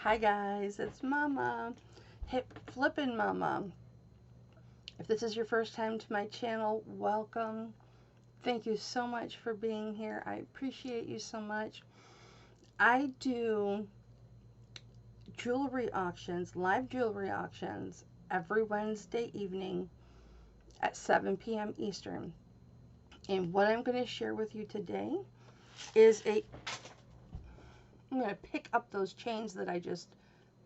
Hi guys, it's Mama, Hipflippinmamma. If this is your first time to my channel, welcome. Thank you so much for being here. I appreciate you so much. I do jewelry auctions, live jewelry auctions, every Wednesday evening at 7 p.m. Eastern. And what I'm going to share with you today is I'm going to pick up those chains that I just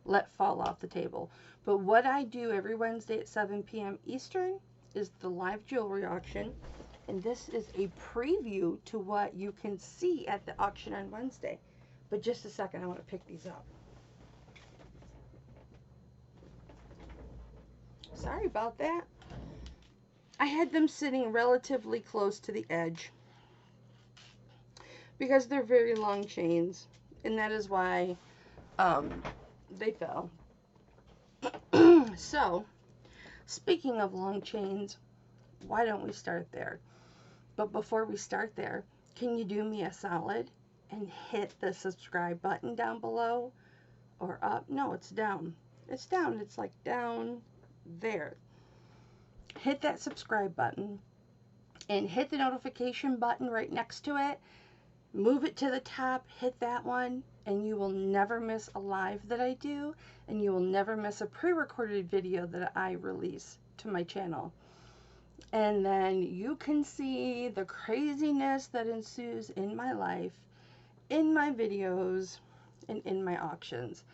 let fall off the table. But what I do every Wednesday at 7 p.m. Eastern is the live jewelry auction. And this is a preview to what you can see at the auction on Wednesday. But just a second, I want to pick these up. Sorry about that. I had them sitting relatively close to the edge because they're very long chains, and that is why they fell. So, speaking of long chains, why don't we start there? But before we start there, can you do me a solid and hit the subscribe button down below or up? No, it's down. It's down. It's like down there. Hit that subscribe button and hit the notification button right next to it. Move it to the top, hit that one, and you will never miss a live that I do, and you will never miss a pre-recorded video that I release to my channel. And then you can see the craziness that ensues in my life, in my videos, and in my auctions.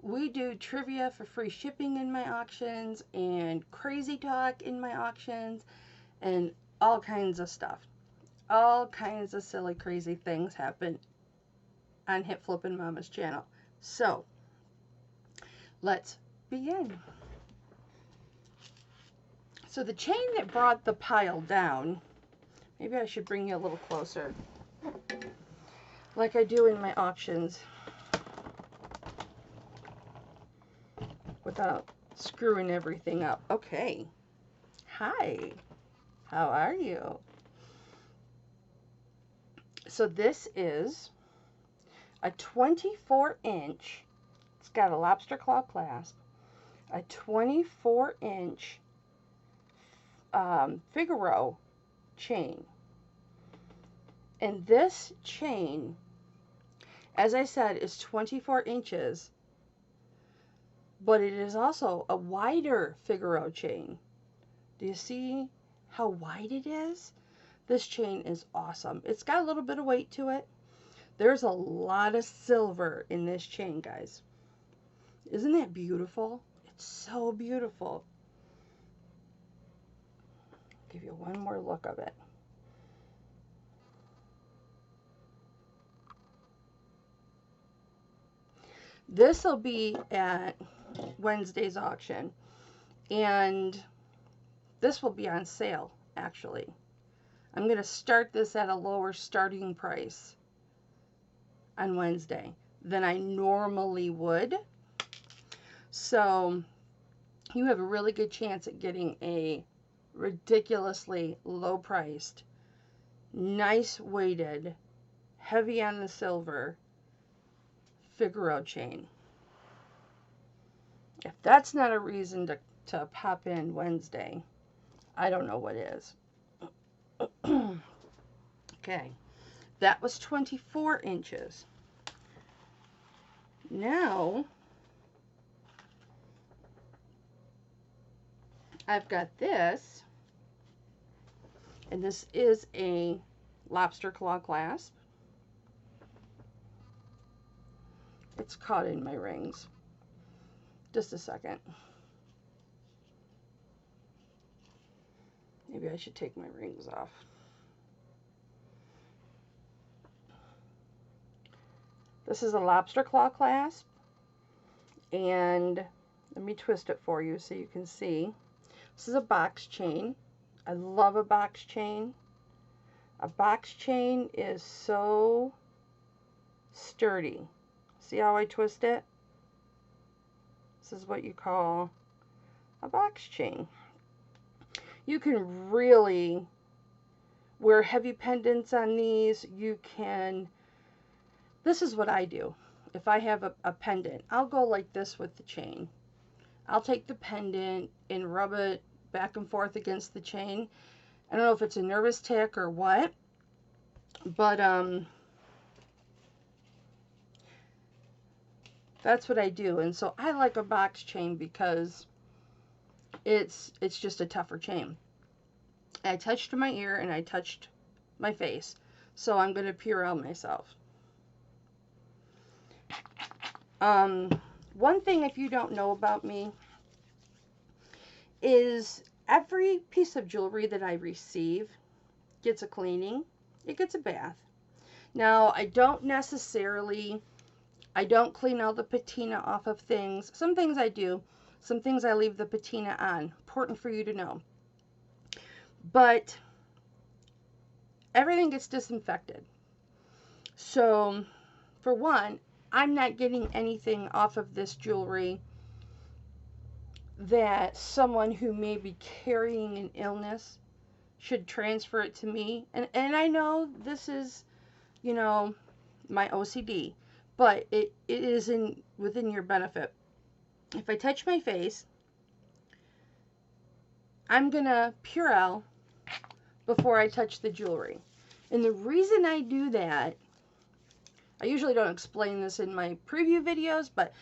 We do trivia for free shipping in my auctions, and crazy talk in my auctions, and all kinds of stuff. All kinds of silly, crazy things happen on Hipflippinmamma's channel. So, let's begin. So the chain that brought the pile down, maybe I should bring you a little closer, like I do in my auctions, without screwing everything up. Okay. Hi. How are you? So this is a 24-inch, it's got a lobster claw clasp, a 24-inch Figaro chain. And this chain, as I said, is 24 inches, but it is also a wider Figaro chain. Do you see how wide it is? This chain is awesome. It's got a little bit of weight to it. There's a lot of silver in this chain, guys. Isn't that beautiful? It's so beautiful. I'll give you one more look of it. This will be at Wednesday's auction, and this will be on sale, actually. I'm going to start this at a lower starting price on Wednesday than I normally would. So you have a really good chance at getting a ridiculously low priced, nice weighted, heavy on the silver Figaro chain. If that's not a reason to pop in Wednesday, I don't know what is. Okay, that was 24 inches. Now, I've got this, and this is a lobster claw clasp. It's caught in my rings. Just a second. Maybe I should take my rings off. This is a lobster claw clasp, and let me twist it for you so you can see. This is a box chain. I love a box chain. A box chain is so sturdy. See how I twist it? This is what you call a box chain. You can really wear heavy pendants on these. You can, this is what I do. if I have a pendant, I'll go like this with the chain. I'll take the pendant and rub it back and forth against the chain. I don't know if it's a nervous tick or what, but that's what I do. And so I like a box chain because it's just a tougher chain. I touched my ear and I touched my face. So I'm going to Purell myself. One thing, if you don't know about me, is every piece of jewelry that I receive gets a cleaning. It gets a bath. Now, I don't clean all the patina off of things. Some things I do. Some things I leave the patina on. Important for you to know. But everything gets disinfected. So, for one, I'm not getting anything off of this jewelry that someone who may be carrying an illness should transfer it to me. And I know this is, you know, my OCD, but it is within your benefit. If I touch my face, I'm gonna Purell before I touch the jewelry. And the reason I do that, I usually don't explain this in my preview videos, but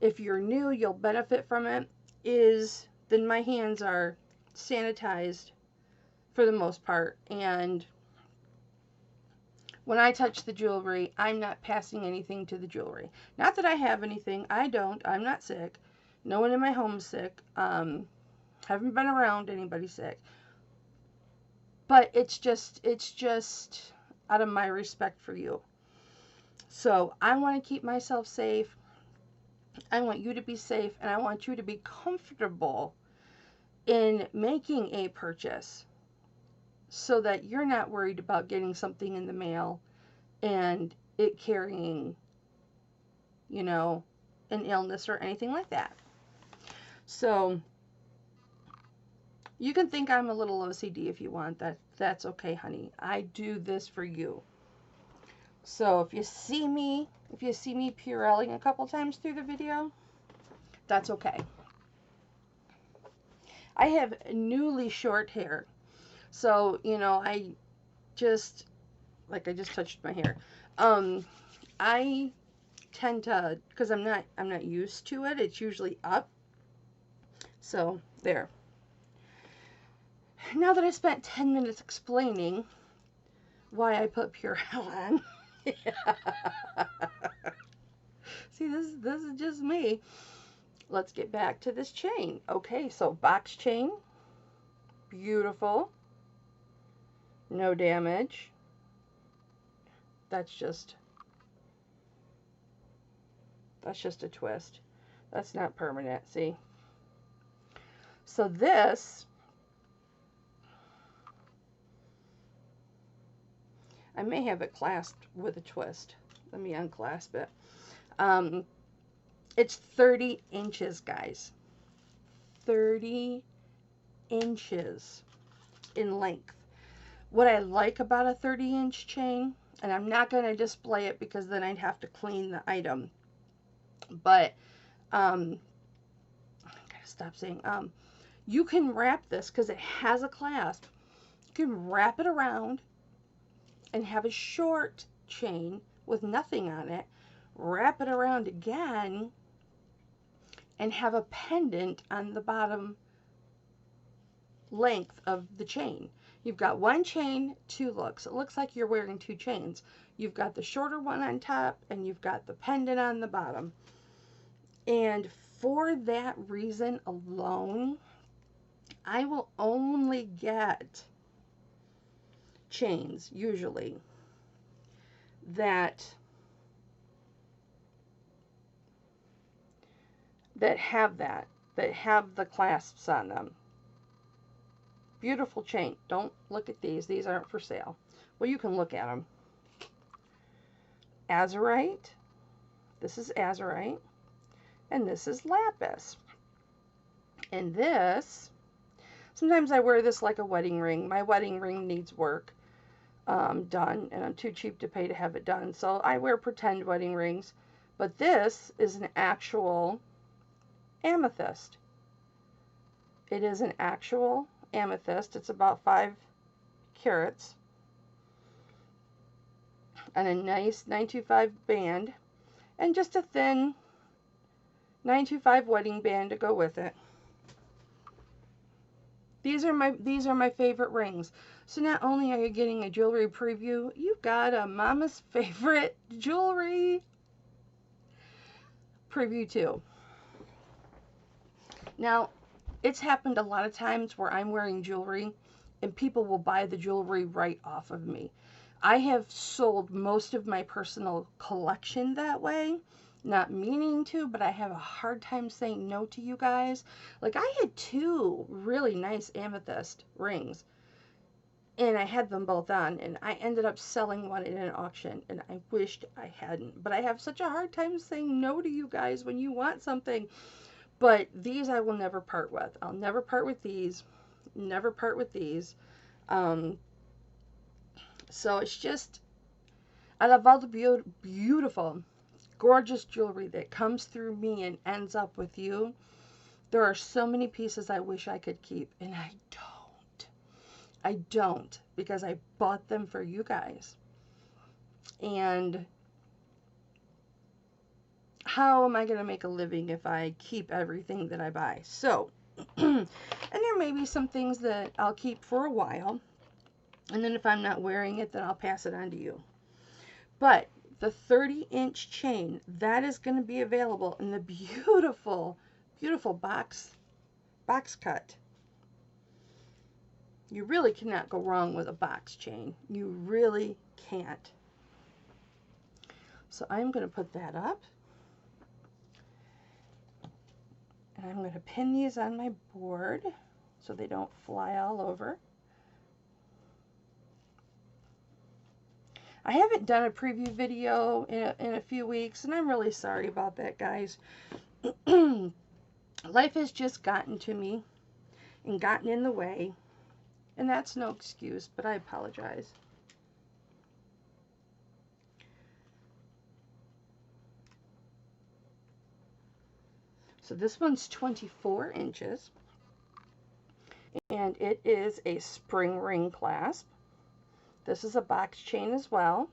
if you're new, you'll benefit from it, is then my hands are sanitized for the most part. And when I touch the jewelry, I'm not passing anything to the jewelry. Not that I have anything. I don't. I'm not sick. No one in my home is sick. Haven't been around anybody sick. But it's just out of my respect for you. So I want to keep myself safe. I want you to be safe, and I want you to be comfortable in making a purchase so that you're not worried about getting something in the mail and it carrying, you know, an illness or anything like that. So you can think I'm a little OCD if you want. That's okay, honey. I do this for you. So if you see me Purelling a couple times through the video, that's okay. I have newly short hair. So, you know, I just touched my hair. I tend to, because I'm not used to it, it's usually up. So, there. Now that I spent 10 minutes explaining why I put Purell on. See, this is just me. Let's get back to this chain. Okay, so box chain. Beautiful. No damage. That's just a twist. That's not permanent, see? So this, I may have it clasped with a twist. Let me unclasp it. It's 30 inches, guys. 30 inches in length. What I like about a 30-inch chain, and I'm not going to display it because then I'd have to clean the item, but I gotta stop saying you can wrap this, because it has a clasp, you can wrap it around and have a short chain with nothing on it, wrap it around again, and have a pendant on the bottom length of the chain. You've got one chain, two looks. It looks like you're wearing two chains. You've got the shorter one on top, and you've got the pendant on the bottom. And for that reason alone, I will only get chains, usually, that have the clasps on them. Beautiful chain. Don't look at these. These aren't for sale. Well, you can look at them. Azurite. This is azurite. And this is lapis. And this, sometimes I wear this like a wedding ring. My wedding ring needs work done, and I'm too cheap to pay to have it done. So I wear pretend wedding rings. But this is an actual amethyst. It is an actual amethyst. It's about 5 carats and a nice 925 band and just a thin 925 wedding band to go with it. These are my favorite rings. So not only are you getting a jewelry preview, you got a mama's favorite jewelry preview too. Now, it's happened a lot of times where I'm wearing jewelry and people will buy the jewelry right off of me. I have sold most of my personal collection that way, not meaning to, but I have a hard time saying no to you guys. Like, I had 2 really nice amethyst rings and I had them both on, and I ended up selling one in an auction, and I wished I hadn't. But I have such a hard time saying no to you guys when you want something. But these I will never part with. I'll never part with these. Never part with these. So it's just, out of all the beautiful, gorgeous jewelry that comes through me and ends up with you, there are so many pieces I wish I could keep, and I don't. I don't, because I bought them for you guys. And how am I going to make a living if I keep everything that I buy? So, and there may be some things that I'll keep for a while, and then if I'm not wearing it, then I'll pass it on to you. But the 30-inch chain, that is going to be available in the beautiful, beautiful box cut. You really cannot go wrong with a box chain. You really can't. So I'm going to put that up. And I'm going to pin these on my board so they don't fly all over. I haven't done a preview video in a few weeks, and I'm really sorry about that, guys. Life has just gotten to me and gotten in the way. And that's no excuse, but I apologize. So this one's 24 inches. And it is a spring ring clasp. This is a box chain as well.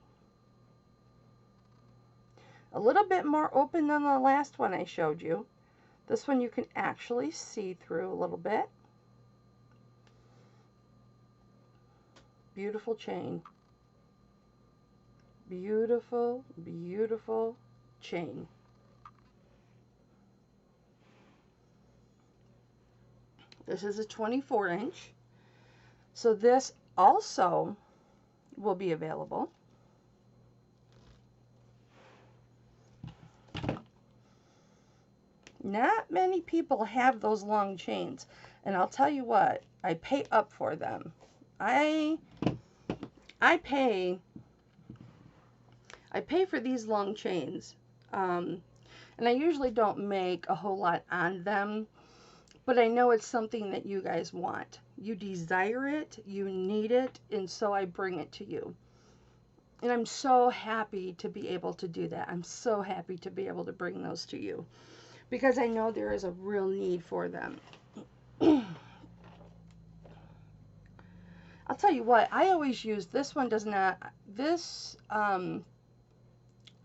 A little bit more open than the last one I showed you. This one you can actually see through a little bit. Beautiful chain. Beautiful, beautiful chain. This is a 24 inch. So this also will be available. Not many people have those long chains. And I'll tell you what, I pay up for them. I pay for these long chains. And I usually don't make a whole lot on them, but I know it's something that you guys want. You desire it, you need it, and so I bring it to you. And I'm so happy to be able to do that. I'm so happy to be able to bring those to you, because I know there is a real need for them. I'll tell you what, I always use, this one does not, this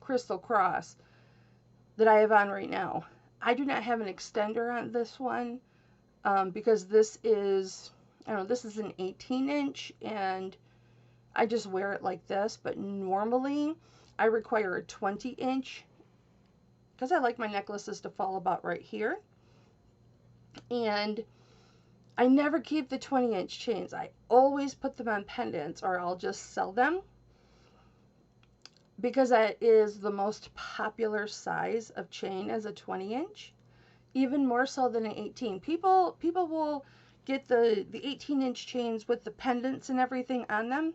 crystal cross that I have on right now, I do not have an extender on this one because this is, I don't know, this is an 18 inch and I just wear it like this, but normally I require a 20 inch because I like my necklaces to fall about right here. And I never keep the 20 inch chains. I always put them on pendants or I'll just sell them, because that is the most popular size of chain as a 20 inch, even more so than an 18. People will get the 18 inch chains with the pendants and everything on them,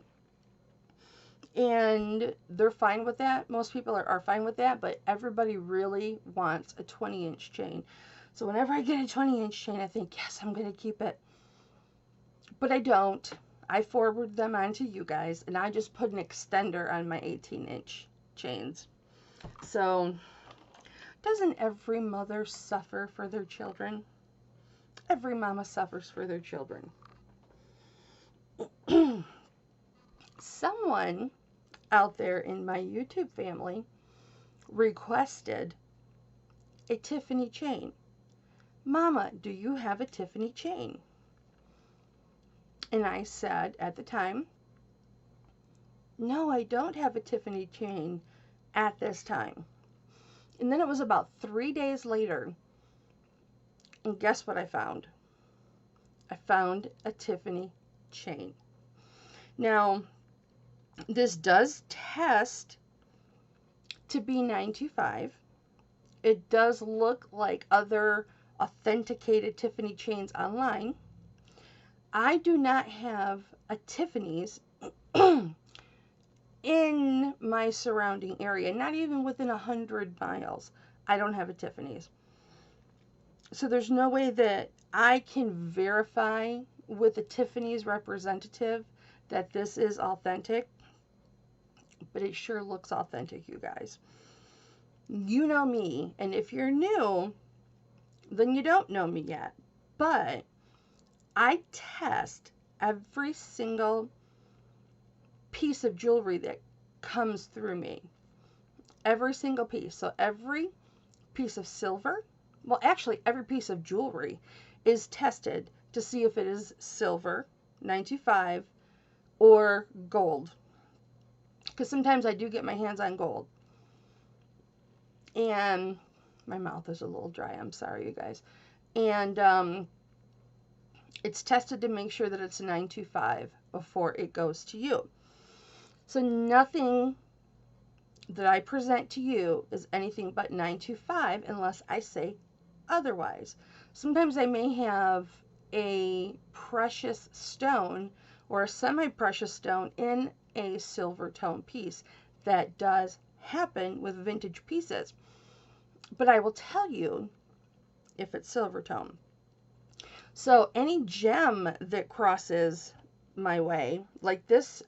and they're fine with that. Most people are fine with that, but everybody really wants a 20 inch chain. So whenever I get a 20 inch chain, I think, yes, I'm going to keep it. But I don't. I forward them on to you guys, and I just put an extender on my 18 inch chains. So Doesn't every mother suffer for their children? Every mama suffers for their children. Someone out there in my YouTube family requested a Tiffany chain. Mama, do you have a Tiffany chain? And I said at the time, no, I don't have a Tiffany chain at this time. And then it was about 3 days later, and guess what I found? I found a Tiffany chain. Now, this does test to be 925. It does look like other authenticated Tiffany chains online. I do not have a Tiffany's in my surrounding area, not even within 100 miles. I don't have a Tiffany's. So there's no way that I can verify with a Tiffany's representative that this is authentic, but it sure looks authentic, you guys. You know me, and if you're new, then you don't know me yet. But I test every single piece of jewelry that comes through me. Every single piece. So every piece of silver, well, actually every piece of jewelry is tested to see if it is silver, 925, or gold. Because sometimes I do get my hands on gold. And my mouth is a little dry. I'm sorry, you guys. And it's tested to make sure that it's 925 before it goes to you. So nothing that I present to you is anything but 925 unless I say otherwise. Sometimes I may have a precious stone or a semi-precious stone in a silver tone piece. That does happen with vintage pieces. But I will tell you if it's silver tone. So any gem that crosses my way, like this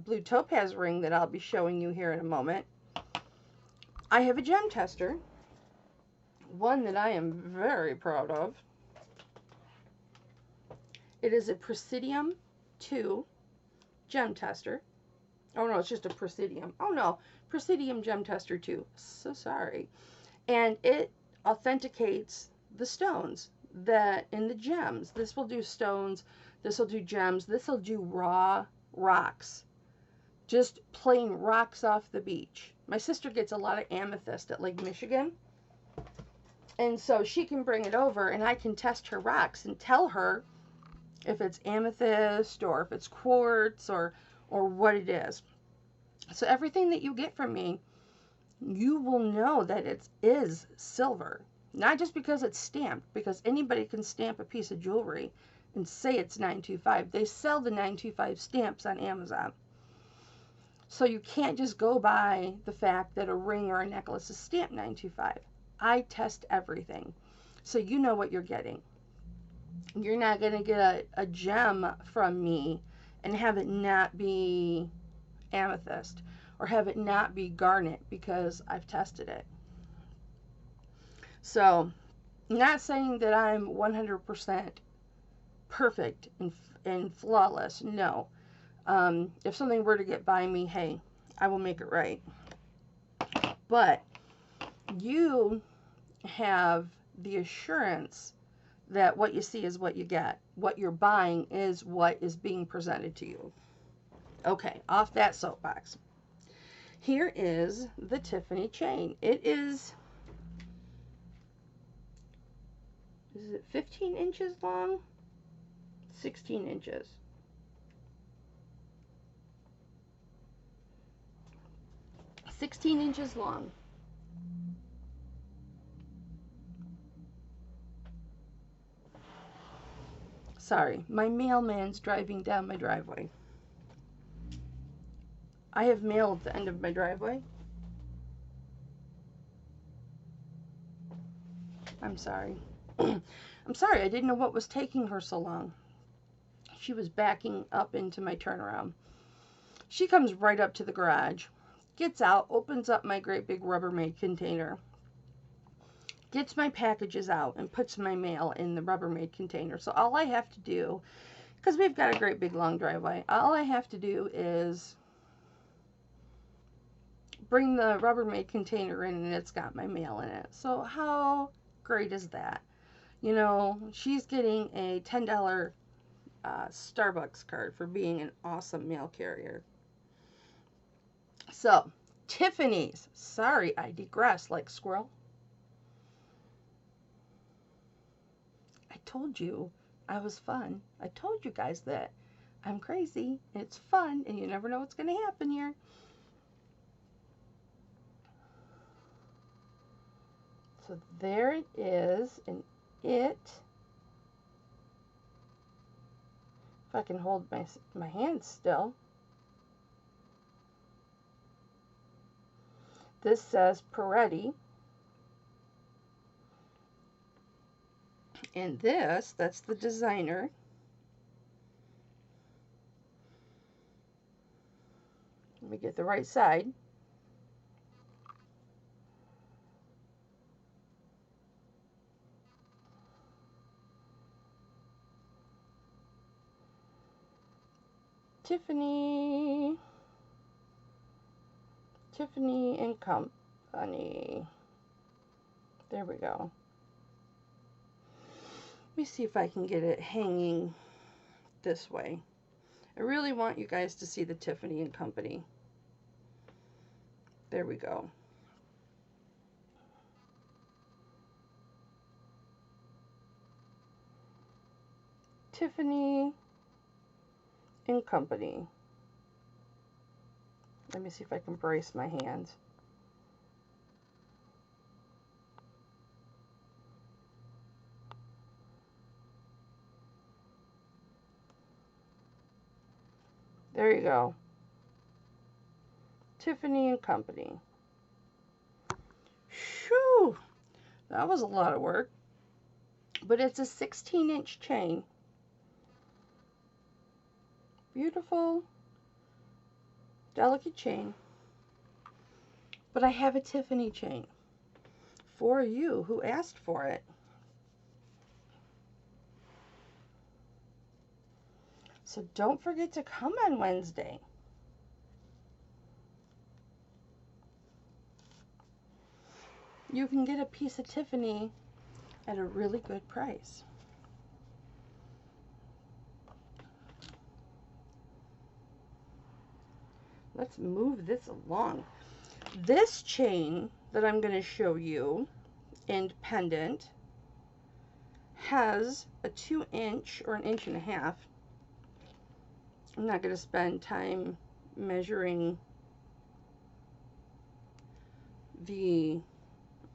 blue topaz ring that I'll be showing you here in a moment, I have a gem tester, one that I am very proud of. It is a Presidium 2 gem tester. Oh no, it's just a Presidium. Oh no, Presidium gem tester 2. So sorry. And it authenticates the stones that in the gems. This will do stones, this will do gems, this will do raw rocks. Just plain rocks off the beach. My sister gets a lot of amethyst at Lake Michigan. And so she can bring it over and I can test her rocks and tell her if it's amethyst or if it's quartz or what it is. So everything that you get from me, you will know that it is silver. Not just because it's stamped, because anybody can stamp a piece of jewelry and say it's 925. They sell the 925 stamps on Amazon. So you can't just go by the fact that a ring or a necklace is stamped 925. I test everything. So you know what you're getting. You're not going to get a gem from me and have it not be amethyst or have it not be garnet because I've tested it. So, not saying that I'm 100% perfect and flawless. No. If something were to get by me, hey, I will make it right. But you have the assurance that what you see is what you get. What you're buying is what is being presented to you. Okay, off that soapbox. Here is the Tiffany chain. It is it 15 inches long? 16 inches. $16 inches long. Sorry, my mailman's driving down my driveway. I have mail at the end of my driveway. I'm sorry. I'm sorry, I didn't know what was taking her so long. She was backing up into my turnaround. She comes right up to the garage, gets out, opens up my great big Rubbermaid container, gets my packages out and puts my mail in the Rubbermaid container. So all I have to do, because we've got a great big long driveway, all I have to do is bring the Rubbermaid container in and it's got my mail in it. So how great is that? You know, she's getting a $10 Starbucks card for being an awesome mail carrier. So, Tiffany's. Sorry, I digress like squirrel. I told you I was fun. I told you guys that I'm crazy and it's fun and you never know what's going to happen here. So there it is, and it, if I can hold my hand still, this says Peretti, and this, that's the designer. Let me get the right side. Tiffany and Company. There we go. Let me see if I can get it hanging this way. I really want you guys to see the Tiffany and Company. There we go. Tiffany and Company. Let me see if I can brace my hands. There you go. Tiffany and Company. Shoo! That was a lot of work. But it's a 16-inch chain. Beautiful, delicate chain. But I have a Tiffany chain for you who asked for it. So don't forget to come on Wednesday. You can get a piece of Tiffany at a really good price. Let's move this along. This chain that I'm going to show you, and pendant, has a 2-inch or an 1.5 inches. I'm not going to spend time measuring the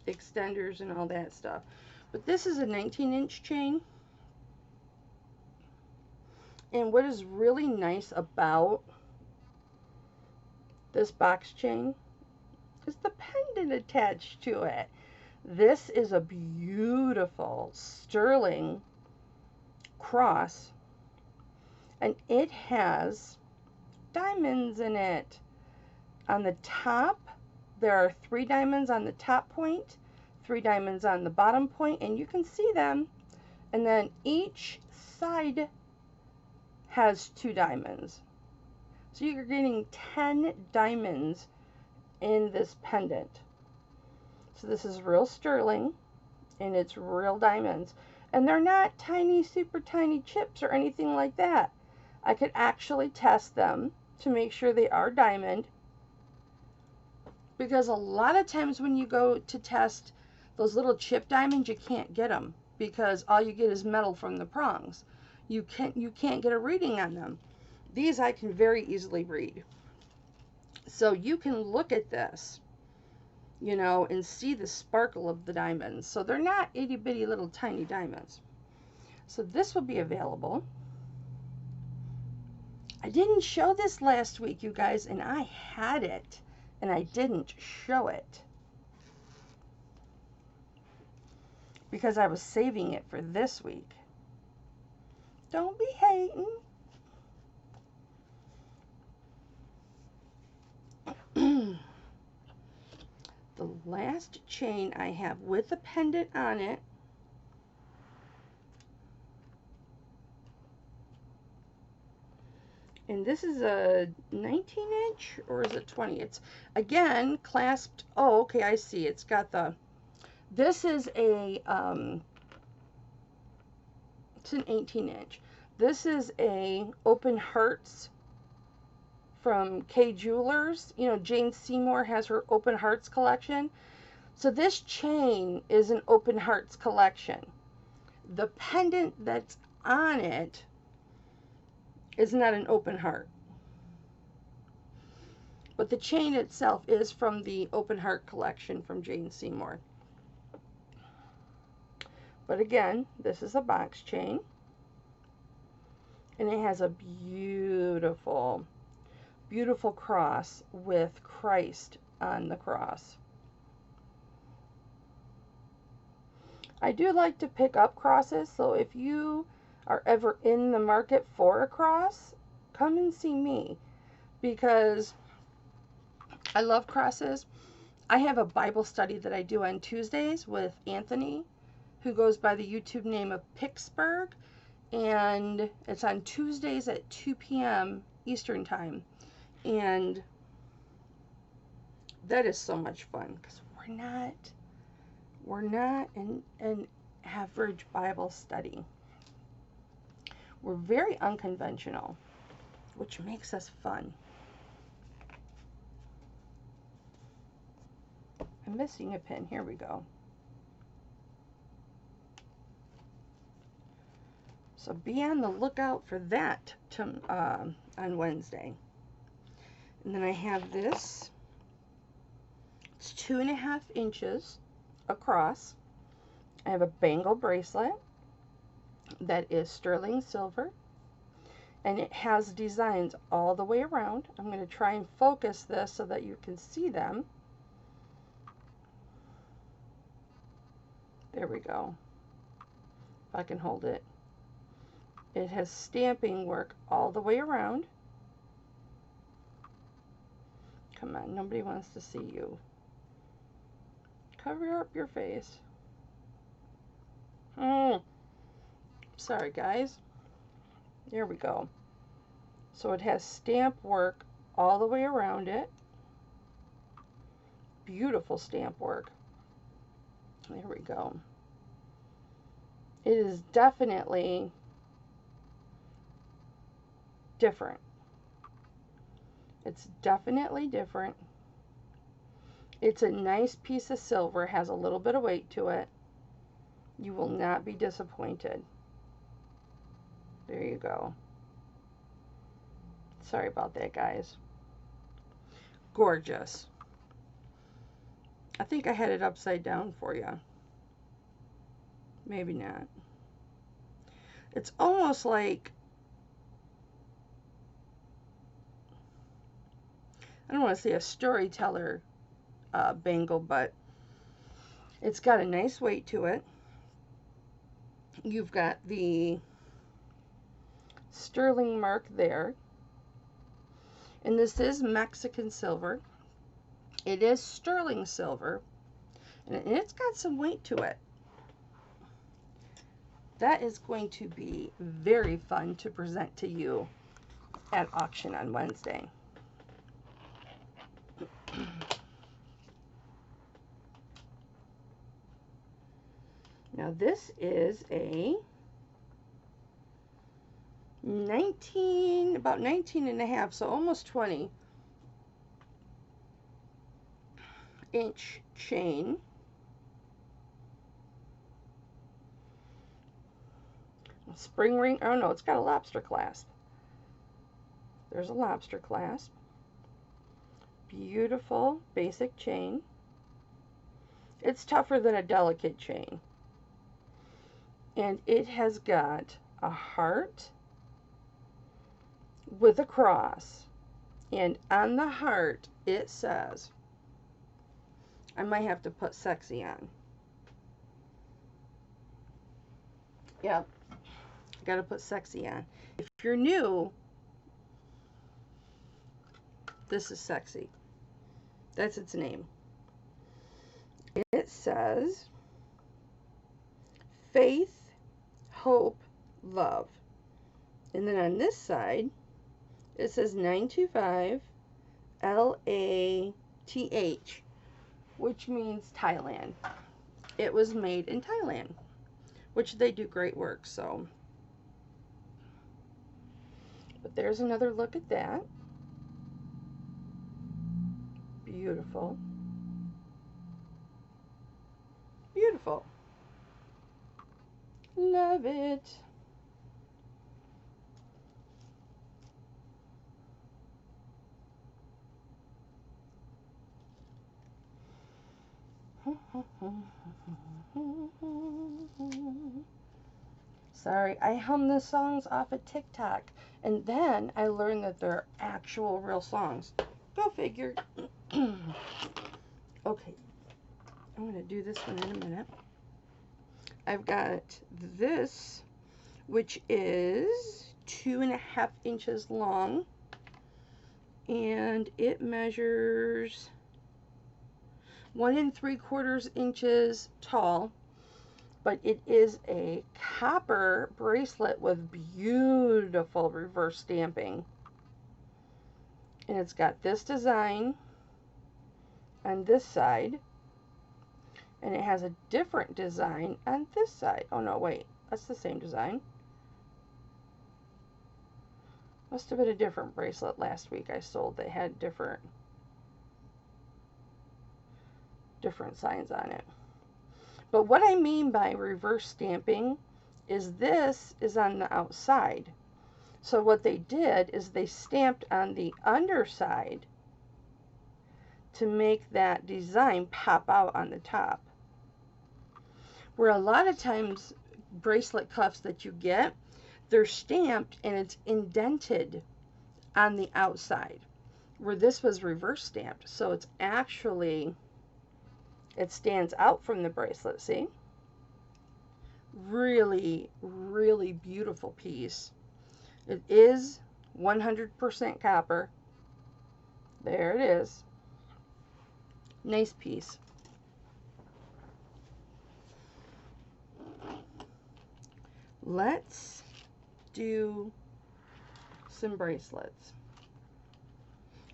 extenders and all that stuff. But this is a 19-inch chain. And what is really nice about this box chain is the pendant attached to it. This is a beautiful sterling cross, and it has diamonds in it. On the top, there are 3 diamonds on the top point, 3 diamonds on the bottom point, and you can see them. And then each side has 2 diamonds. So you're getting 10 diamonds in this pendant. So this is real sterling, and it's real diamonds. And they're not tiny, super tiny chips or anything like that. I could actually test them to make sure they are diamond. Because a lot of times when you go to test those little chip diamonds, you can't get them. Because all you get is metal from the prongs. You can't get a reading on them. These I can very easily read. So you can look at this, you know, and see the sparkle of the diamonds. So they're not itty bitty little tiny diamonds. So this will be available. I didn't show this last week, you guys, and I had it, and I didn't show it because I was saving it for this week. Don't be hating. The last chain I have with a pendant on it. And this is a 19 inch or is it 20? It's again clasped. Oh, okay, I see. It's got the, this is a, it's an 18 inch. This is a open hearts from K Jewelers. You know, Jane Seymour has her open hearts collection. So this chain is an open hearts collection. The pendant that's on it is not an open heart. But the chain itself is from the open heart collection from Jane Seymour. But again, this is a box chain. And it has a beautiful, beautiful cross with Christ on the cross. I do like to pick up crosses, so if you are ever in the market for a cross, come and see me, because I love crosses. I have a Bible study that I do on Tuesdays with Anthony, who goes by the YouTube name of Pittsburgh, and it's on Tuesdays at 2 p.m. Eastern Time, and that is so much fun, because we're not an average Bible study. We're very unconventional, which makes us fun. I'm missing a pin. Here we go. So be on the lookout for that on Wednesday. And then I have this. It's 2.5 inches across. I have a bangle bracelet that is sterling silver, and it has designs all the way around. I'm going to try and focus this so that you can see them. There we go. If I can hold it. It has stamping work all the way around. Come on, nobody wants to see you. Cover up your face. Sorry, guys. There we go. So it has stamp work all the way around it. Beautiful stamp work. There we go. It is definitely different. It's definitely different. It's a nice piece of silver, has a little bit of weight to it. You will not be disappointed. There you go. Sorry about that, guys. Gorgeous. I think I had it upside down for you. Maybe not. It's almost like, I don't want to say a storyteller bangle, but it's got a nice weight to it. You've got the sterling mark there. And this is Mexican silver. It is sterling silver. And it's got some weight to it. That is going to be very fun to present to you at auction on Wednesday. Now this is a about 19 and a half, so almost 20 inch chain. Spring ring, oh no, it's got a lobster clasp. There's a lobster clasp. Beautiful basic chain. It's tougher than a delicate chain. And it has got a heart with a cross. And on the heart, it says, I might have to put sexy on. Yep. Got to put sexy on. If you're new, this is sexy. That's its name. It says faith, hope, love. And then on this side, it says 925 LATH, which means Thailand. It was made in Thailand, which they do great work, so. But there's another look at that. Beautiful. Beautiful. Love it. Sorry, I hum the songs off of TikTok, and then I learned that they're actual real songs. Go figure. Okay, I'm going to do this one in a minute. I've got this, which is 2.5 inches long, and it measures 1 3/4 inches tall, but it is a copper bracelet with beautiful reverse stamping. And it's got this design on this side, and it has a different design on this side. Oh no, wait, that's the same design. Must have been a different bracelet last week I sold. They had different signs on it. But what I mean by reverse stamping is this is on the outside. So what they did is they stamped on the underside to make that design pop out on the top. Where a lot of times bracelet cuffs that you get, they're stamped and it's indented on the outside. Where this was reverse stamped, so it's actually, it stands out from the bracelet, see? Really, really beautiful piece. It is 100% copper. There it is. Nice piece. Let's do some bracelets.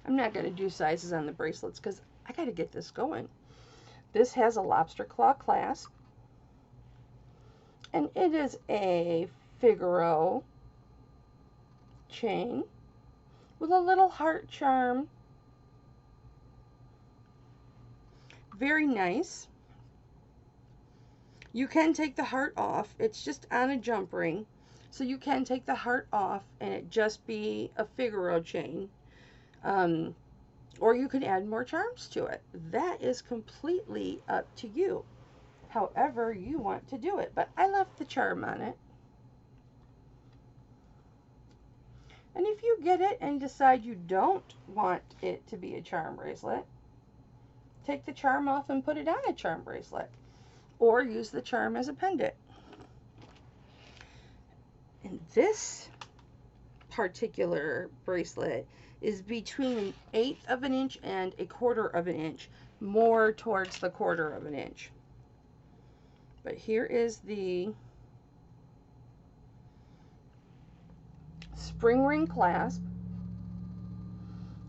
I'm not going to do sizes on the bracelets because I got to get this going. This has a lobster claw clasp, and it is a Figaro chain with a little heart charm. Very nice. You can take the heart off. It's just on a jump ring, so you can take the heart off and it just be a Figaro chain. Or you can add more charms to it. That is completely up to you, however you want to do it. But I left the charm on it. And if you get it and decide you don't want it to be a charm bracelet, take the charm off and put it on a charm bracelet. Or use the charm as a pendant. And this particular bracelet is between 1/8 of an inch and 1/4 of an inch, more towards the 1/4 of an inch. But here is the spring ring clasp,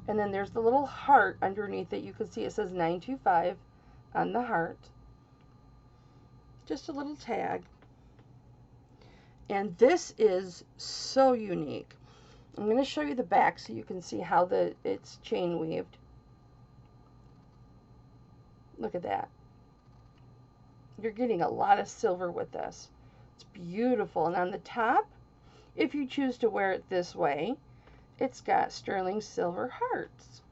and then there's the little heart underneath it. You can see it says 925 on the heart. Just a little tag. And this is so unique. I'm going to show you the back so you can see how it's chain weaved. Look at that. You're getting a lot of silver with this. It's beautiful. And on the top, if you choose to wear it this way, it's got sterling silver hearts.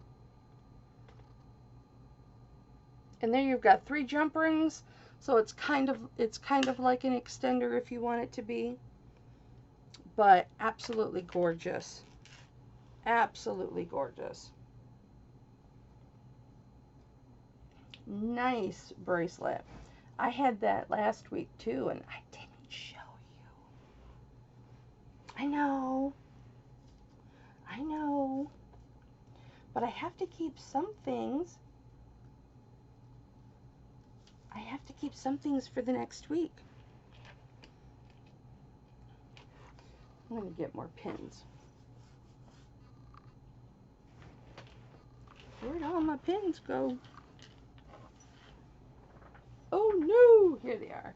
And there you've got 3 jump rings, so it's kind of like an extender if you want it to be. But absolutely gorgeous. Absolutely gorgeous. Nice bracelet. I had that last week too, and I didn't show you. I know. But I have to keep some things I have to keep some things for the next week. I'm going to get more pins. Where'd all my pins go? Oh no! Here they are.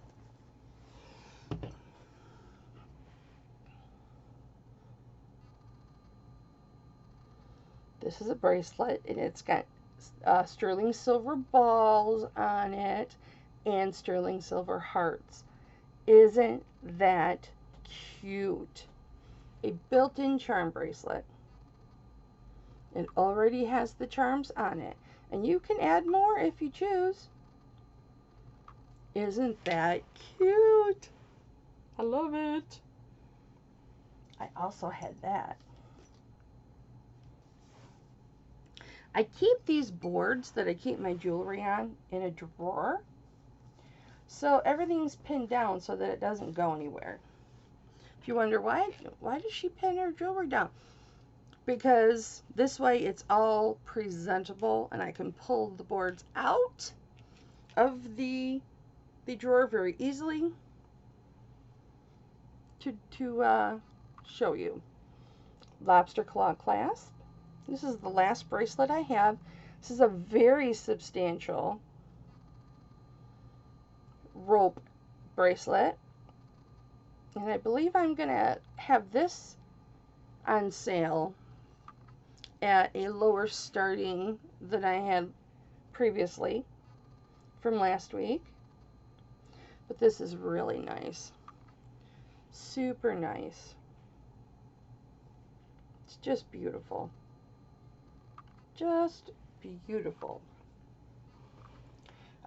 This is a bracelet, and it's got sterling silver balls on it and sterling silver hearts. Isn't that cute? A built-in charm bracelet. It already has the charms on it, and you can add more if you choose. Isn't that cute? I love it. I also had that. I keep these boards that I keep my jewelry on in a drawer. So everything's pinned down so that it doesn't go anywhere. If you wonder why does she pin her jewelry down? Because this way it's all presentable and I can pull the boards out of the drawer very easily to show you. Lobster claw clasp. This is the last bracelet I have. This is a very substantial rope bracelet. And I believe I'm going to have this on sale at a lower starting than I had previously from last week. But this is really nice. Super nice. It's just beautiful. Just beautiful.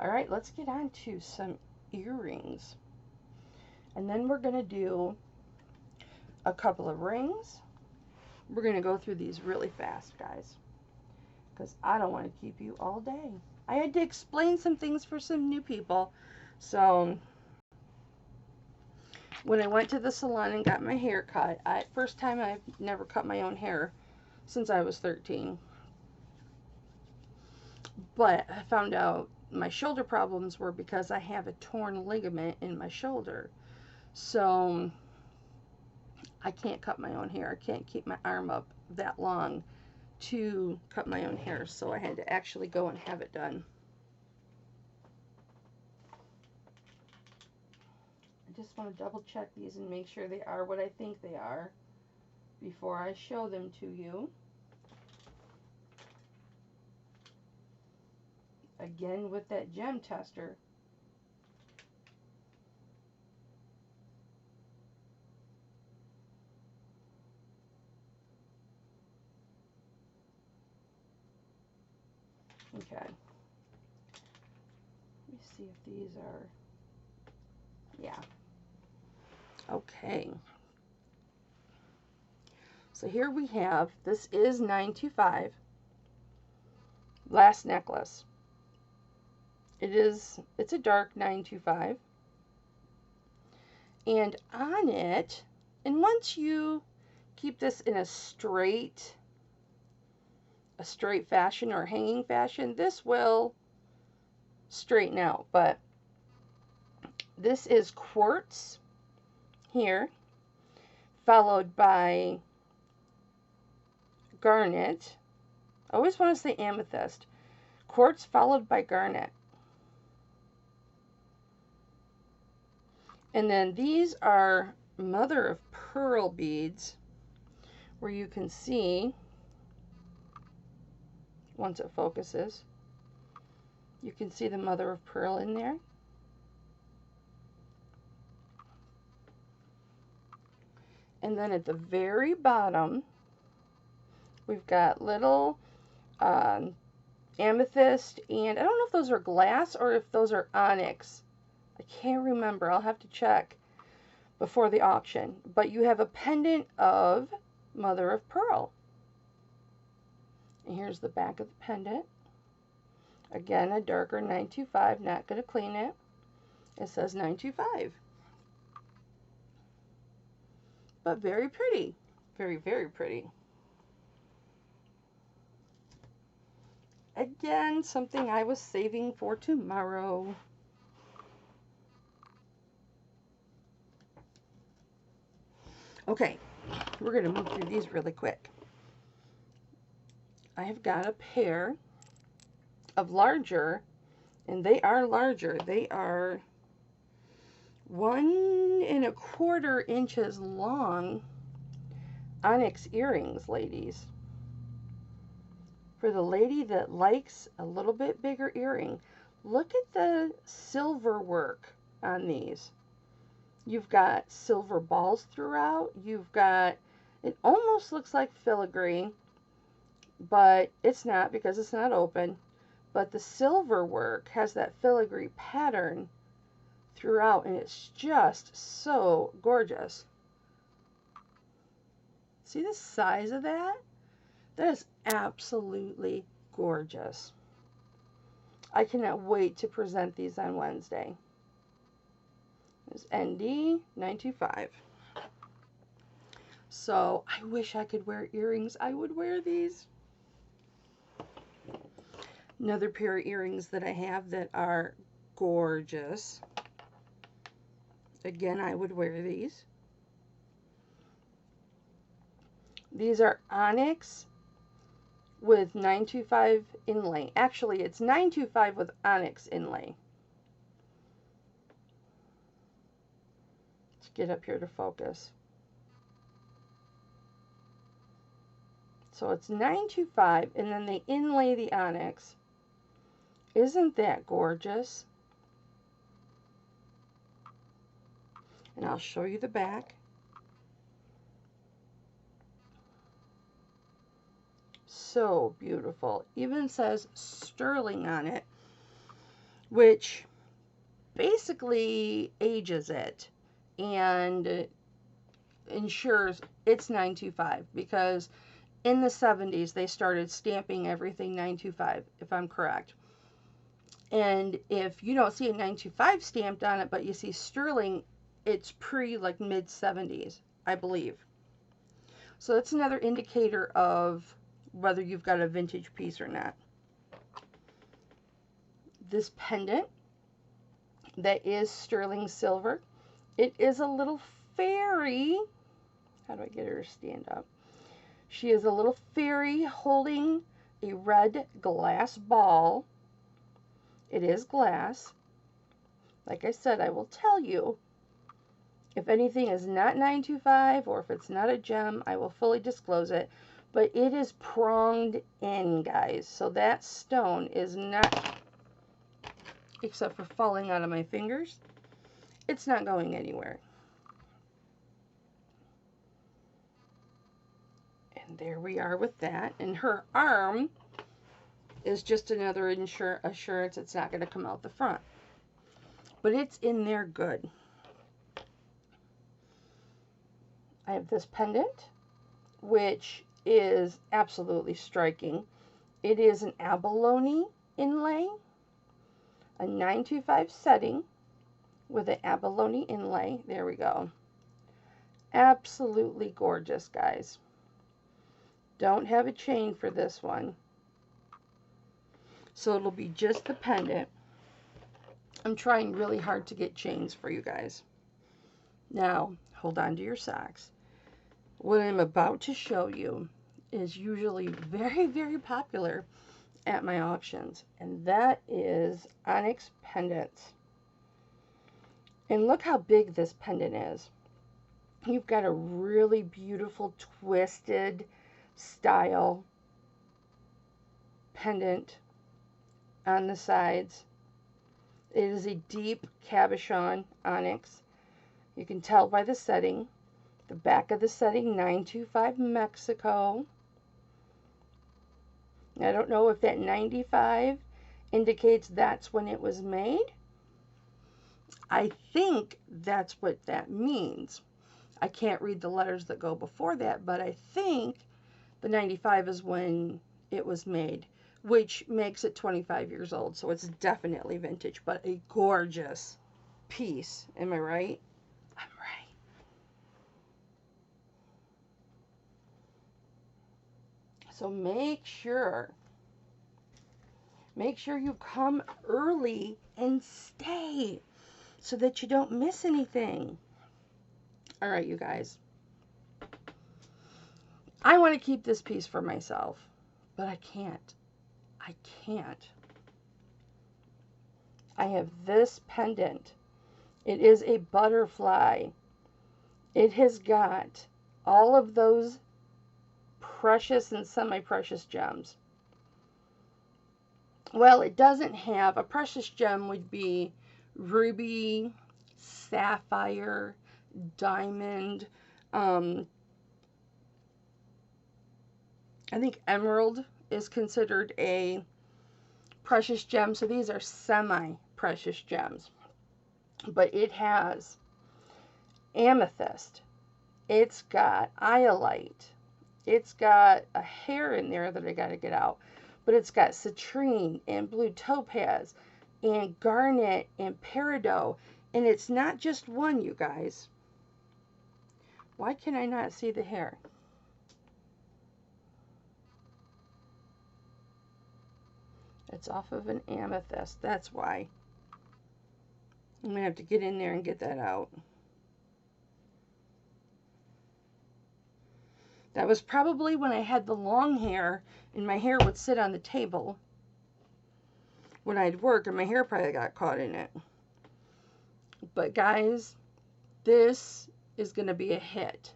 All right, let's get on to some earrings. And then we're going to do a couple of rings. We're going to go through these really fast, guys, because I don't want to keep you all day. I had to explain some things for some new people. So when I went to the salon and got my hair cut, first time I've never cut my own hair since I was 13. But I found out my shoulder problems were because I have a torn ligament in my shoulder. So I can't cut my own hair. I can't keep my arm up that long to cut my own hair. So I had to actually go and have it done. I just want to double check these and make sure they are what I think they are before I show them to you. Again with that gem tester. Okay. Let me see if these are, yeah. Okay. So here we have, this is 925. Last necklace. It's a dark 925. And on it, and once you keep this in a straight fashion or hanging fashion, this will straighten out. But this is quartz here, followed by garnet. I always want to say amethyst. Quartz followed by garnet. And then these are mother of pearl beads, where you can see, once it focuses, you can see the mother of pearl in there. And then at the very bottom, we've got little amethyst, and I don't know if those are glass or if those are onyx. I can't remember. I'll have to check before the auction. But you have a pendant of mother of pearl. And here's the back of the pendant. Again, a darker 925. Not going to clean it. It says 925. But very pretty. Very, very pretty. Again, something I was saving for tomorrow. Okay, we're going to move through these really quick. I have got a pair of larger, and they are larger. They are 1¼ inches long onyx earrings, ladies. For the lady that likes a little bit bigger earring, look at the silver work on these. You've got silver balls throughout. You've got, it almost looks like filigree, but it's not because it's not open. But the silver work has that filigree pattern throughout, and it's just so gorgeous. See the size of that? That is absolutely gorgeous. I cannot wait to present these on Wednesday. This is ND 925. So I wish I could wear earrings. I would wear these. Another pair of earrings that I have that are gorgeous. Again, I would wear these. These are onyx with 925 inlay. Actually, it's 925 with onyx inlay. Let's get up here to focus. So it's 925, and then they inlay the onyx. Isn't that gorgeous? And I'll show you the back. So beautiful. Even says sterling on it, which basically ages it and ensures it's 925, because in the 70s they started stamping everything 925, if I'm correct. And if you don't see a 925 stamped on it, but you see sterling, it's pre like mid 70s, I believe. So that's another indicator of whether you've got a vintage piece or not. This pendant that is sterling silver. It is a little fairy. How do I get her to stand up? She is a little fairy holding a red glass ball. It is glass. Like I said, I will tell you if anything is not 925 or if it's not a gem, I will fully disclose it. But it is pronged in, guys. So that stone is not, except for falling out of my fingers, it's not going anywhere. And there we are with that. And her arm is just another assurance it's not going to come out the front. But it's in there good. I have this pendant, which is absolutely striking. It is an abalone inlay, a 925 setting with an abalone inlay. There we go. Absolutely gorgeous, guys. Don't have a chain for this one. So it'll be just the pendant. I'm trying really hard to get chains for you guys. Now, hold on to your socks. What I'm about to show you is usually very, very popular at my auctions, and that is onyx pendants. And look how big this pendant is. You've got a really beautiful twisted style pendant on the sides. It is a deep cabochon onyx. You can tell by the setting. The back of the setting, 925 Mexico. I don't know if that 95 indicates that's when it was made. I think that's what that means. I can't read the letters that go before that, but I think the 95 is when it was made, which makes it 25 years old, so it's definitely vintage, but a gorgeous piece. Am I right? I'm right. So make sure you come early and stay so that you don't miss anything. All right, you guys. I want to keep this piece for myself, but I can't. I can't. I have this pendant. It is a butterfly. It has got all of those precious and semi-precious gems. Well, it doesn't have, a precious gem would be ruby, sapphire, diamond, I think emerald is considered a precious gem. So these are semi-precious gems. But it has amethyst. It's got iolite. It's got a hair in there that I got to get out. But it's got citrine and blue topaz and garnet and peridot. And it's not just one, you guys. Why can I not see the hair? It's off of an amethyst. That's why. I'm going to have to get in there and get that out. That was probably when I had the long hair and my hair would sit on the table when I'd work and my hair probably got caught in it. But guys, this is going to be a hit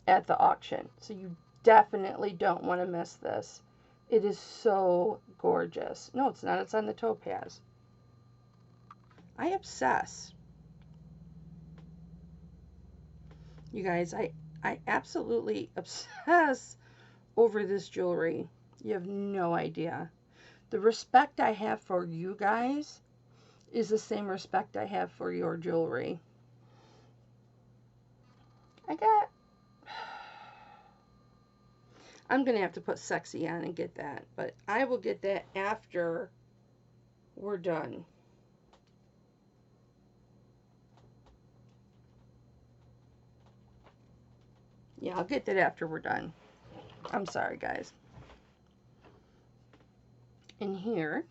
at the auction. So you definitely don't want to miss this. It is so gorgeous. No, it's not. It's on the topaz. I obsess. You guys, I absolutely obsess over this jewelry. You have no idea. The respect I have for you guys is the same respect I have for your jewelry. I'm going to have to put sexy on and get that, but I will get that after we're done. Yeah, I'll get that after we're done. I'm sorry, guys. In here,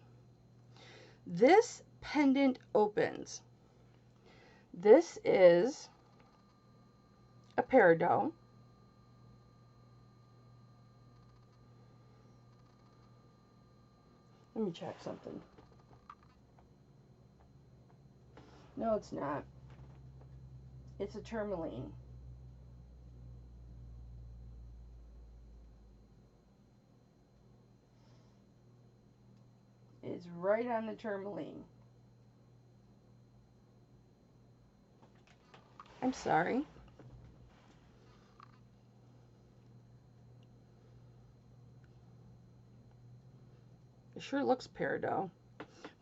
this pendant opens. This is a peridot. Let me check something. No, it's not. It's a tourmaline. It's right on the tourmaline. I'm sorry. It sure looks peridot.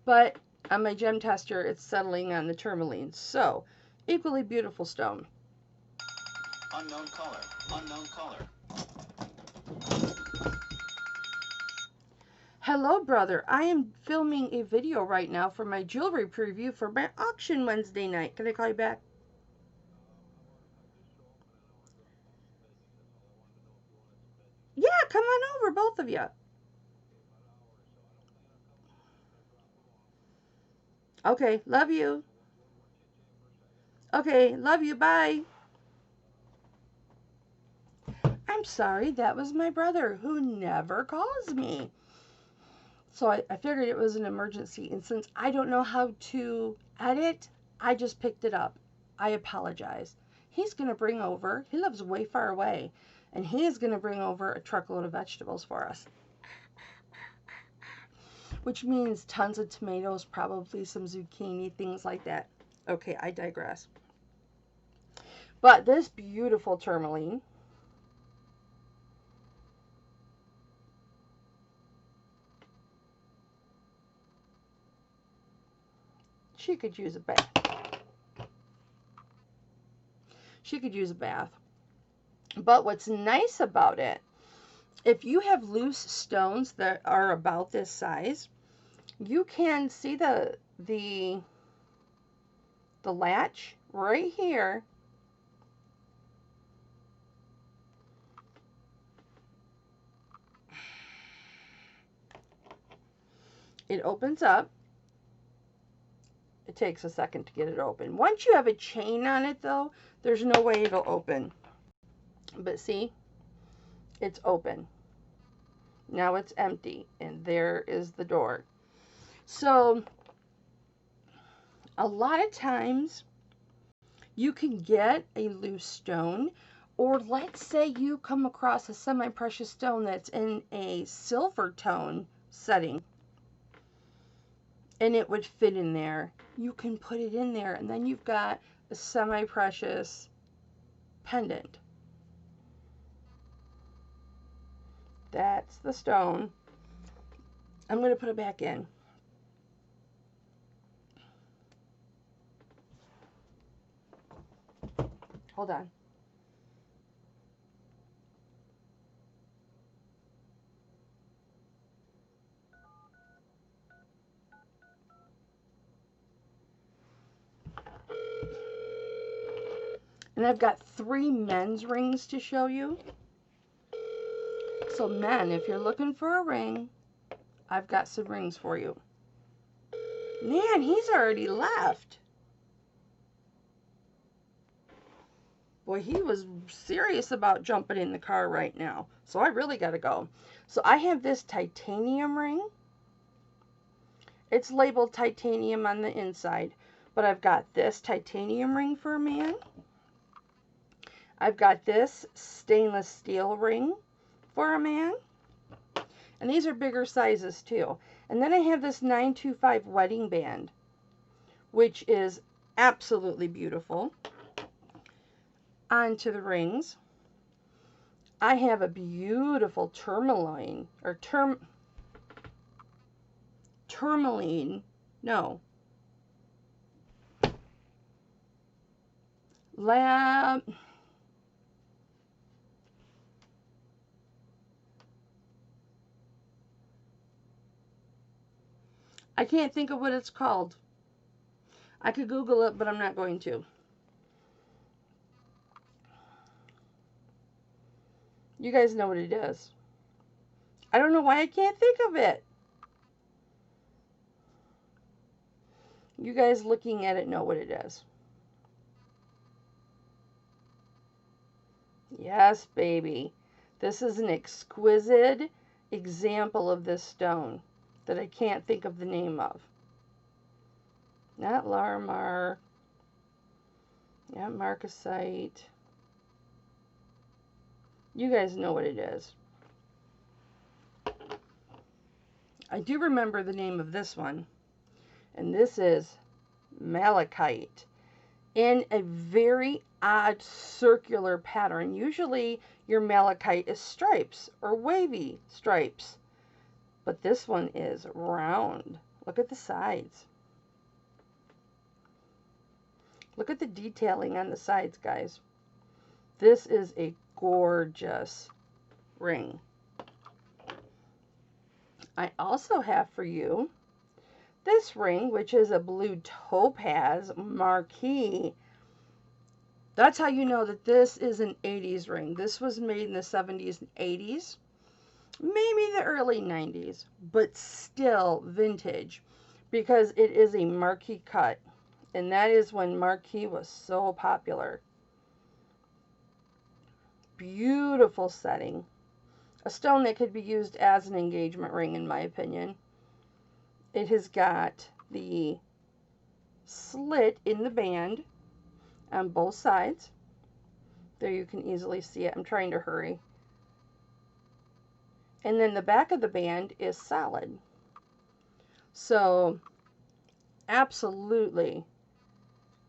But on my gem tester, it's settling on the tourmaline. So, equally beautiful stone. Unknown caller. Unknown caller. Hello, brother. I am filming a video right now for my jewelry preview for my auction Wednesday night. Can I call you back? Yeah, come on over, both of you. Okay, love you. Okay, love you. Bye. I'm sorry, that was my brother who never calls me. So I figured it was an emergency. And since I don't know how to edit, I just picked it up. I apologize. He's going to bring over, he lives way far away, and he is going to bring over a truckload of vegetables for us. Which means tons of tomatoes, probably some zucchini, things like that. Okay, I digress. But this beautiful tourmaline, she could use a bath. She could use a bath. But what's nice about it, if you have loose stones that are about this size, you can see the latch right here. It opens up. It takes a second to get it open. Once you have a chain on it though, there's no way it'll open. But see, It's open. Now it's empty, and there is the door. So a lot of times you can get a loose stone, or let's say you come across a semi-precious stone that's in a silver tone setting and it would fit in there. You can put it in there, and then you've got a semi-precious pendant. That's the stone. I'm going to put it back in. Hold on. And I've got 3 men's rings to show you. So men, if you're looking for a ring, I've got some rings for you. Man, he's already left. Boy, he was serious about jumping in the car right now. So I really got to go. So I have this titanium ring. It's labeled titanium on the inside. But I've got this titanium ring for a man. I've got this stainless steel ring for a man. And these are bigger sizes too. And then I have this 925 wedding band, which is absolutely beautiful. Onto the rings. I have a beautiful tourmaline, or tourmaline, no, lab, I can't think of what it's called. I could Google it, but I'm not going to. You guys know what it is. I don't know why I can't think of it. You guys looking at it know what it is. Yes, baby. This is an exquisite example of this stone that I can't think of the name of. Not Larimar. Not Marcasite. You guys know what it is. I do remember the name of this one. And this is malachite. In a very odd circular pattern. Usually your malachite is stripes or wavy stripes. But this one is round. Look at the sides. Look at the detailing on the sides, guys. This is a gorgeous ring. I also have for you this ring, which is a blue topaz marquise. That's how you know that this is an 80s ring. This was made in the 70s and 80s. Maybe the early 90s, but still vintage because it is a marquise cut. And that is when marquise was so popular. Beautiful setting. A stone that could be used as an engagement ring, in my opinion. It has got the slit in the band on both sides. There you can easily see it. I'm trying to hurry. And then the back of the band is solid. So, absolutely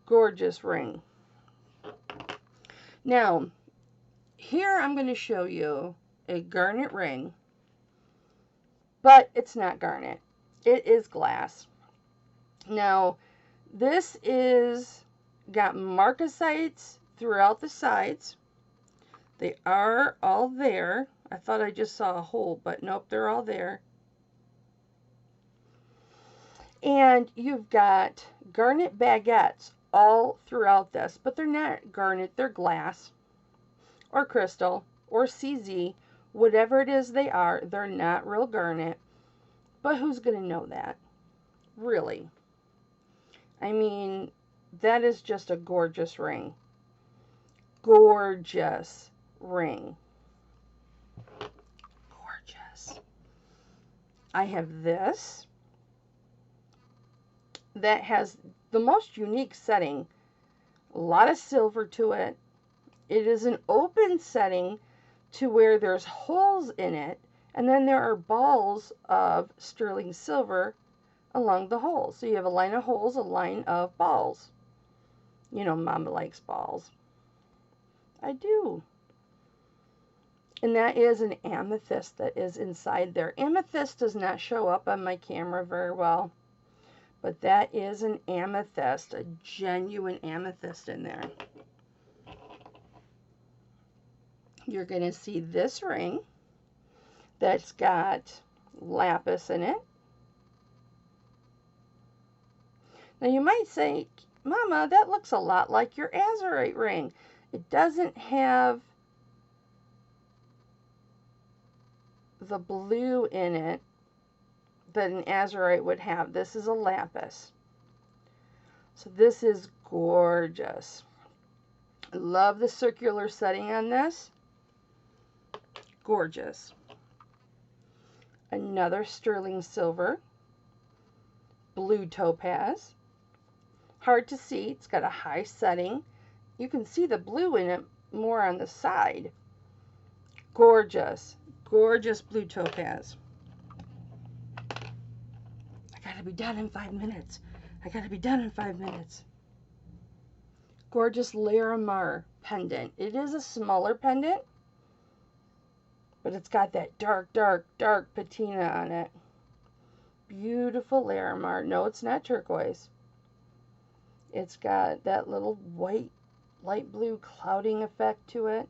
gorgeous ring. Now, here I'm going to show you a garnet ring, but it's not garnet. It is glass. Now, this is got marcasites throughout the sides. They are all there. I thought I just saw a hole, but nope, they're all there. And you've got garnet baguettes all throughout this, but they're not garnet, they're glass or crystal or CZ, whatever it is they are. They're not real garnet, but who's going to know that? Really? I mean, that is just a gorgeous ring. Gorgeous ring. I have this that has the most unique setting. A lot of silver to it. It is an open setting to where there's holes in it, and then there are balls of sterling silver along the holes. So you have a line of holes, a line of balls. You know, Mama likes balls. I do. And that is an amethyst that is inside there. Amethyst does not show up on my camera very well, but that is an amethyst, a genuine amethyst in there. You're going to see this ring that's got lapis in it. Now you might say, Mama, that looks a lot like your azurite ring. It doesn't have the blue in it that an azurite would have. This is a lapis. So this is gorgeous. I love the circular setting on this. Gorgeous. Another sterling silver. Blue topaz. Hard to see. It's got a high setting. You can see the blue in it more on the side. Gorgeous. Gorgeous blue topaz. I gotta be done in 5 minutes. I gotta be done in 5 minutes. Gorgeous Larimar pendant. It is a smaller pendant, but it's got that dark, dark, dark patina on it. Beautiful Larimar. No, it's not turquoise. It's got that little white, light blue clouding effect to it.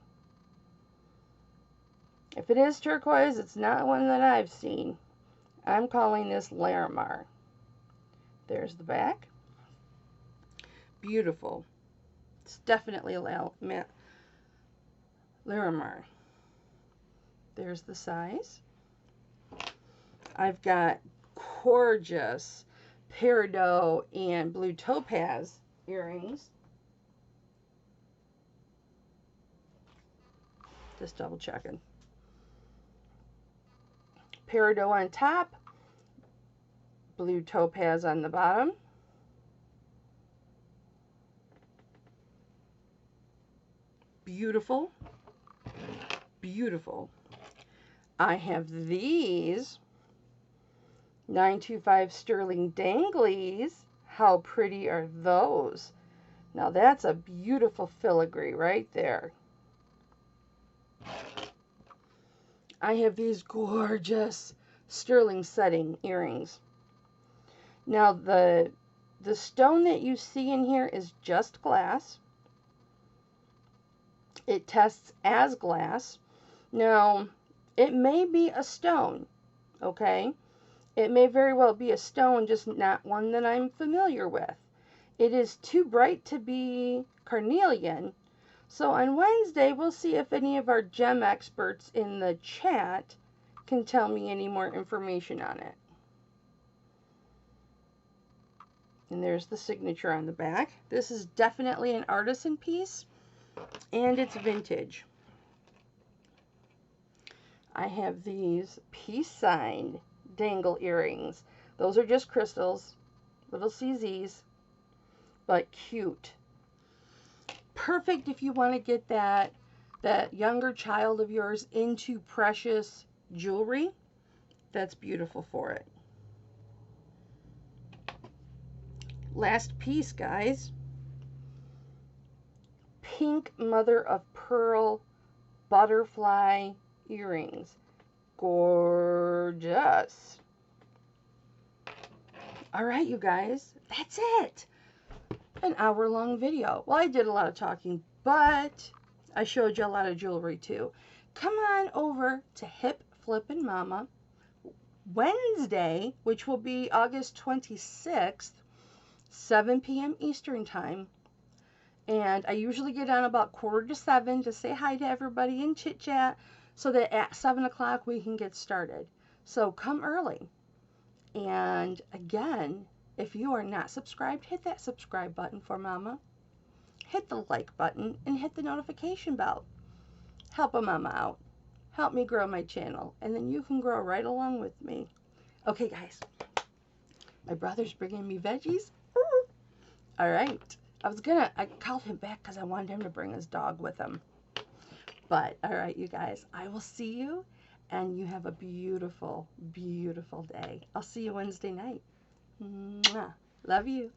If it is turquoise, it's not one that I've seen. I'm calling this Larimar. There's the back. Beautiful. It's definitely a Larimar. There's the size. I've got gorgeous peridot and blue topaz earrings. Just double checking. Peridot on top, blue topaz on the bottom. Beautiful. Beautiful. I have these 925 sterling danglies. How pretty are those? Now that's a beautiful filigree right there. I have these gorgeous sterling setting earrings. Now the stone that you see in here is just glass. It tests as glass. Now, it may be a stone, okay? It may very well be a stone, just not one that I'm familiar with. It is too bright to be carnelian. So on Wednesday, we'll see if any of our gem experts in the chat can tell me any more information on it. And there's the signature on the back. This is definitely an artisan piece, and it's vintage. I have these peace sign dangle earrings. Those are just crystals, little CZs, but cute. Perfect if you want to get that younger child of yours into precious jewelry. That's beautiful for it. Last piece, guys. Pink mother of pearl butterfly earrings. Gorgeous. All right, you guys, that's it. An hour-long video. Well, I did a lot of talking, but I showed you a lot of jewelry too. Come on over to Hipflippinmamma Wednesday, which will be August 26th, 7 p.m. Eastern Time. And I usually get on about 6:45 to say hi to everybody and chit-chat so that at 7 o'clock we can get started. So come early. And again, if you are not subscribed, hit that subscribe button for Mama. Hit the like button and hit the notification bell. Help a Mama out. Help me grow my channel. And then you can grow right along with me. Okay, guys, my brother's bringing me veggies. All right. I called him back because I wanted him to bring his dog with him. But, all right, you guys, I will see you, and you have a beautiful, beautiful day. I'll see you Wednesday night. Mwah. Love you.